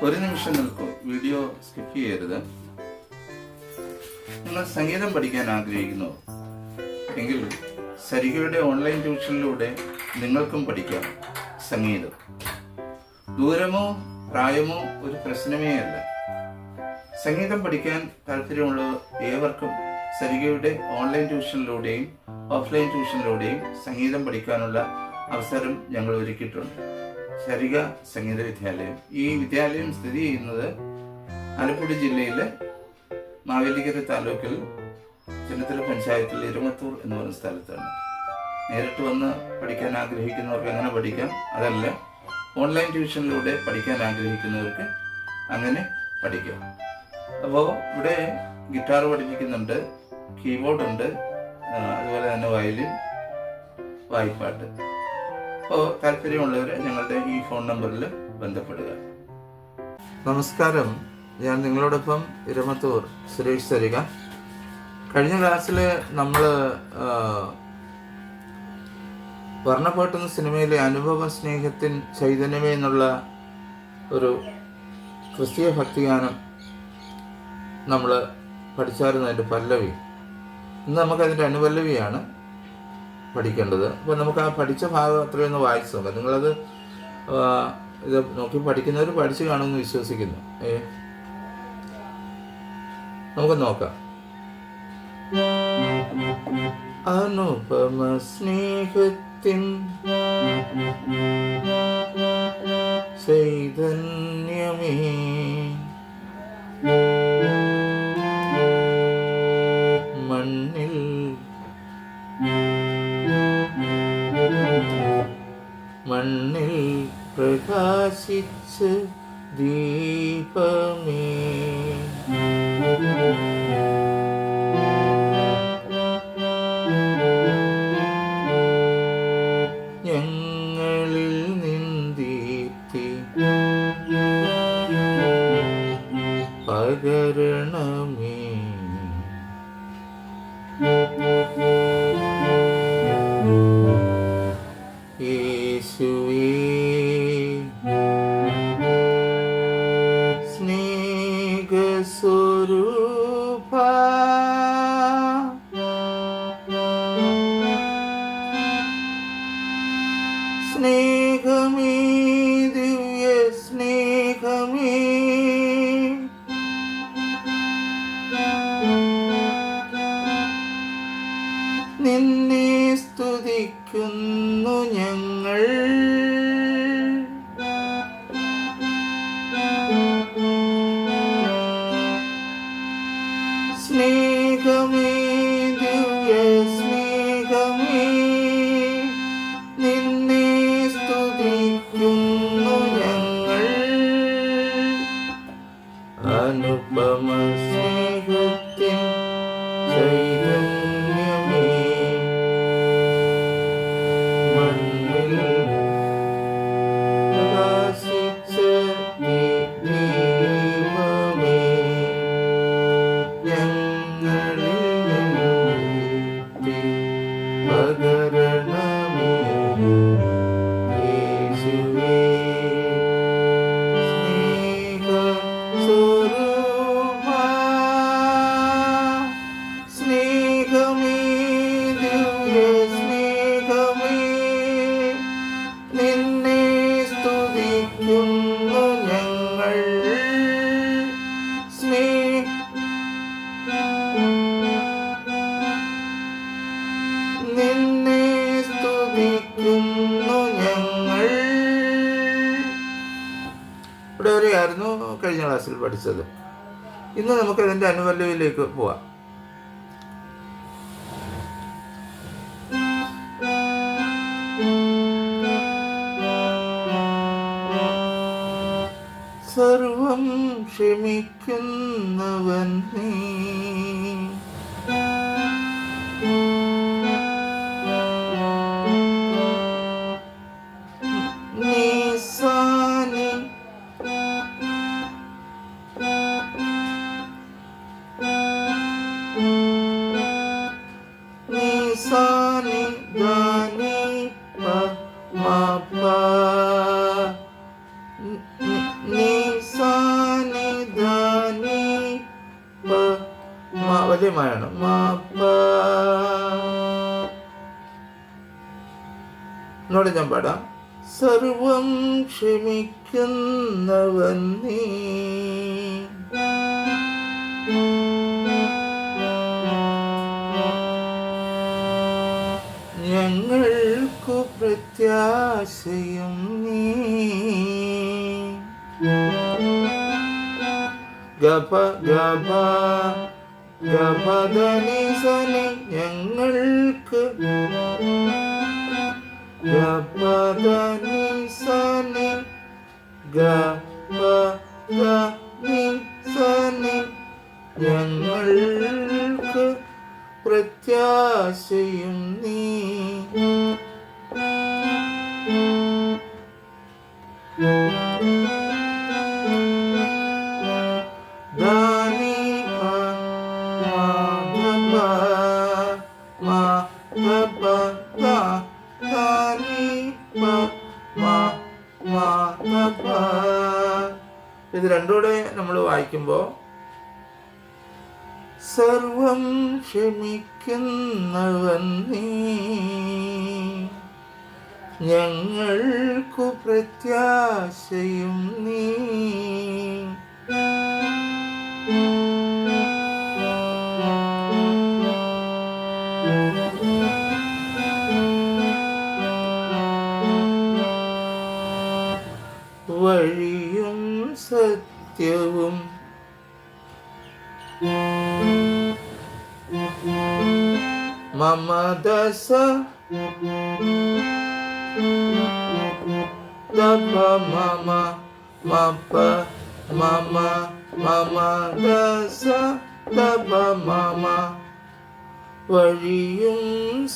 ഒരു നിമിഷം നിൽക്കൂ, വീഡിയോ സ്കിപ്പ് ചെയ്യരുത്. നിങ്ങൾ സംഗീതം പഠിക്കാൻ ആഗ്രഹിക്കുന്നു എങ്കിൽ സരികയുടെ ഓൺലൈൻ ട്യൂഷനിലൂടെ നിങ്ങൾക്കും പഠിക്കാം സംഗീതം. ദൂരമോ പ്രായമോ ഒരു പ്രശ്നമേ അല്ല. സംഗീതം പഠിക്കാൻ താല്പര്യമുള്ള ഏവർക്കും സരികയുടെ ഓൺലൈൻ ട്യൂഷനിലൂടെയും ഓഫ്ലൈൻ ട്യൂഷനിലൂടെയും സംഗീതം പഠിക്കാനുള്ള അവസരം ഞങ്ങൾ ഒരുക്കിയിട്ടുണ്ട്. സരിക സംഗീത വിദ്യാലയം. ഈ വിദ്യാലയം സ്ഥിതി ചെയ്യുന്നത് ആലപ്പുഴ ജില്ലയിലെ മാവേലിക്കര താലൂക്കിൽ ചെന്നിത്തല പഞ്ചായത്തിൽ ഇരുമത്തൂർ എന്ന് പറയുന്ന സ്ഥലത്താണ്. നേരിട്ട് വന്ന് പഠിക്കാൻ ആഗ്രഹിക്കുന്നവർക്ക് അങ്ങനെ പഠിക്കാം. അതല്ല, ഓൺലൈൻ ട്യൂഷനിലൂടെ പഠിക്കാൻ ആഗ്രഹിക്കുന്നവർക്ക് അങ്ങനെ പഠിക്കാം. അപ്പോൾ ഇവിടെ ഗിറ്റാർ പഠിപ്പിക്കുന്നുണ്ട്, കീബോർഡ് ഉണ്ട്, അതുപോലെ തന്നെ വയലിൻ, വായ്പാട്ട്. അപ്പോൾ താല്പര്യമുള്ളവർ ഞങ്ങളുടെ ഈ ഫോൺ നമ്പറിൽ ബന്ധപ്പെടുക. നമസ്കാരം, ഞാൻ നിങ്ങളോടൊപ്പം ഇരുമത്തൂർ സുരേഷ് സരിക. കഴിഞ്ഞ ക്ലാസ്സിൽ നമ്മൾ വർണ്ണപ്പാട്ടെന്ന സിനിമയിലെ അനുഭവ സ്നേഹത്തിൻ ചൈതന്യമേ എന്നുള്ള ഒരു ക്രിസ്തീയ ഭക്തിഗാനം നമ്മൾ പഠിച്ചായിരുന്നു, അതിൻ്റെ പല്ലവി. ഇന്ന് നമുക്കതിൻ്റെ അനുപല്ലവിയാണ് പഠിക്കേണ്ടത്. അപ്പോൾ നമുക്ക് ആ പഠിച്ച ഭാഗം അത്രയൊന്ന് വായിച്ചു നോക്കാം. നിങ്ങളത് ഇത് നോക്കി പഠിക്കുന്നവർ പഠിച്ചു കാണുമെന്ന് വിശ്വസിക്കുന്നു. നമുക്ക് നോക്കാം. അനുപമ സ്നേഹത്തിൻ ചൈതന്യമേ മണ്ണിൽ പ്രകാശിച്ച് ദീപമേ, ഞങ്ങളിൽ നിന്ദീപ്തി പകരണമേ. യേശുവേ സ്നേഹസ്വരൂപ, സ്നേഹമേ ദിവ്യ സ്നേഹമേ, നിന്നെ സ്തുതിക്കുന്നു ഞങ്ങൾ. സ്നേഹമേ ദിവ്യ സ്നേഹമേ, നിന്നെ സ്തുതിക്കുന്നു ഞങ്ങൾ. അനുപമ സ്നേഹത്തിൻ ചൈതന്യമേ, മണ്ണിൽ പ്രകാശിച്ച ദീപമേ, ഞങ്ങളിൽ നിന്ദീപ്തി പകരണമേ. യേശുവേ സ്നേഹസ്വരൂപ, സ്നേഹമേ ദിവ്യ സ്നേഹമേ, നിന്നെ സ്തുതിക്കുന്നു ഞങ്ങൾ. നിന്നെ സ്തുതിക്കുന്നു ഞങ്ങൾ. ഇവിടെ വരെയായിരുന്നു കഴിഞ്ഞ ക്ലാസ്സിൽ പഠിച്ചത്. ഇന്ന് നമുക്ക് അതിൻ്റെ അനുപല്ലവിയിലേക്ക് പോവാം. സർവം ക്ഷമിക്കുന്നവൻ നീ, നീസാനി നീസാനി ദാനി പ മ പ നീസാ വലിയ മായാണ്. മാപ്പ എന്നോട് ഞാൻ പാടാം. സർവം ക്ഷമിക്കുന്നവൻ നീ, ഞങ്ങൾക്കു പ്രത്യാശയും നീ. ഗപ ഗപ ഗപദനി സനി ഞങ്ങൾക്ക്, ഗപദനി സനി ഗപദനി സനി ഞങ്ങൾക്ക് പ്രത്യാശയും നീ. ഇത് രണ്ടൂടെ നമ്മൾ വായിക്കുമ്പോൾ സർവം ക്ഷമിക്കുന്നവൻ നീ, ഞങ്ങൾക്കു പ്രത്യാശയും നീ. വഴിയും സത്യവും മമദസ തപ മമ മപ മമ മമദസ തപ മമ. വഴിയും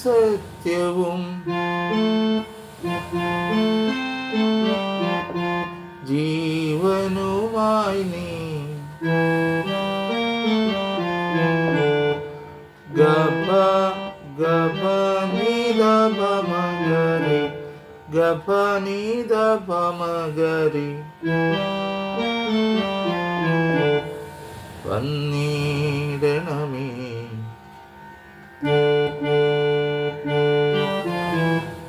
സത്യവും ജീവനുമായി നീ. ഗപ ഗപ നിധ പമഗരി ഗപ നിധ പമഗരി. വന്നിടണമേ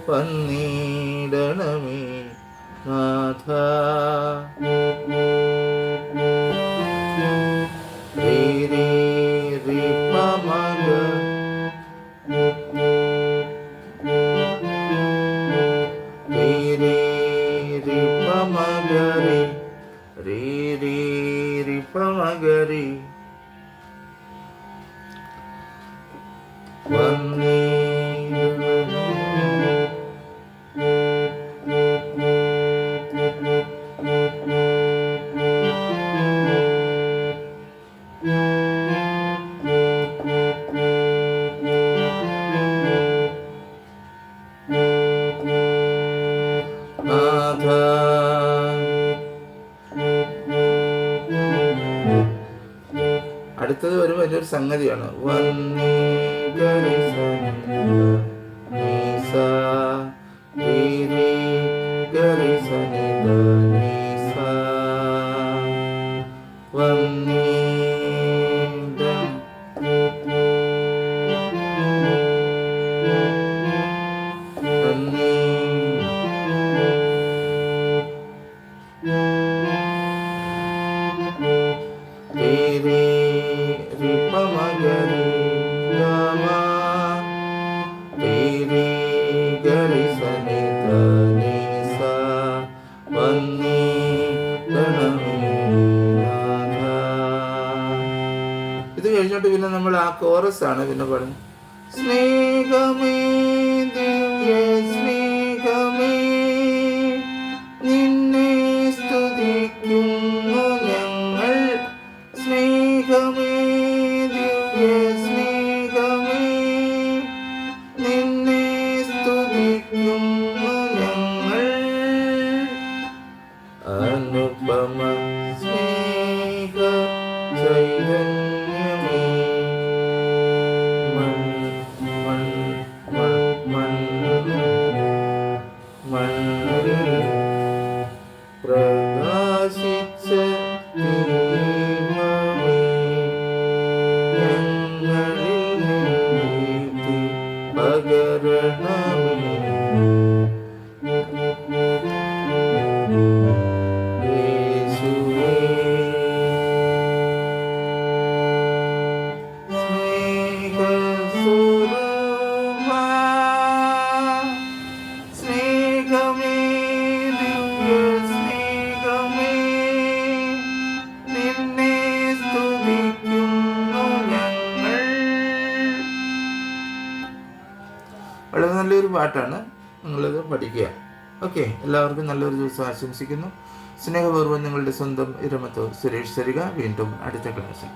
വന്നിടണമേ നാഥ. രേ രേ രി പമഗ രേ രേ രി പമഗരി രേ രേ രി പമഗരി. അടുത്തത് ഒരു വലിയൊരു സംഗതിയാണ്. ഇത് കഴിഞ്ഞിട്ട് പിന്നെ നമ്മൾ ആ കോറസ് ആണ് പിന്നെ പാടുന്നത്. സ്നേഹമേ ദിവ്യ സ്നേഹമേ നിന്നെ സ്തുതിക്കുന്നു ഞങ്ങൾ. സ്നേഹമേ ദിവ്യ സ്നേഹമേ നിന്നെ സ്തുതിക്കുന്നു ഞങ്ങൾ. അനുപമ സ്നേഹ ചൈതന്യമേ പ്രകാശിച്ച ദൈവമേ ഞങ്ങൾ യേശുവേ സ്നേഹസ്വരൂപാ, സ്നേഹമേ ദിവ്യ സ്നേഹമേ, നിന്നെ സ്തുതിക്കുന്നു ഞങ്ങൾ. വളരെ നല്ലൊരു പാട്ടാണ്, നിങ്ങളത് പഠിക്കുക. ഓക്കെ, എല്ലാവർക്കും നല്ലൊരു ദിവസം ആശംസിക്കുന്നു. സ്നേഹപൂർവ്വം നിങ്ങളുടെ സ്വന്തം ഇരമത്തൂർ സുരേഷ് സരിക. വീണ്ടും അടുത്ത ക്ലാസ്സിൽ.